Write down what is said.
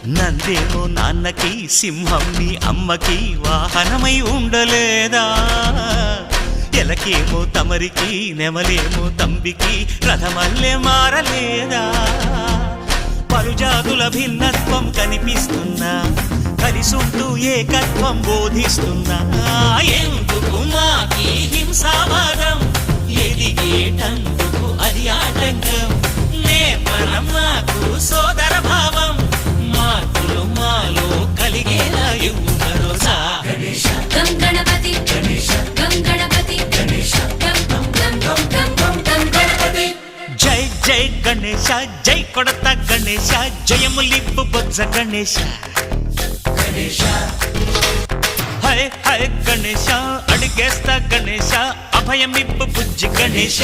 నందేమో నాన్నకి సింహం నీ అమ్మకి వాహనమై ఉండలేదా ఎలకేమో తమరికి నెమలేమో తంబికి రథమల్లే మారలేదా పలుజాతుల భిన్నత్వం కనిపిస్తున్నా కలిసుంటూ ఏకత్వం బోధిస్తున్నా ఎందుకు మాకి హింసావాదం ఎదిగేటందుకు అది ఆటంకం నేపరం మాకు సోదర భావం మార్పులు మాలో కలిగేలా ఇవ్వు భరోసా గం గణపతి గం గణపతి గం గం గం గం గం గణపతి జై జై గణేశ జై కొడత గణేశ జయములిప్పు బొజ్జ గణేశ హై హై గణేశ అడిగేస్తా గణేశ అభయమిప్పు బుజ్జి గణేశ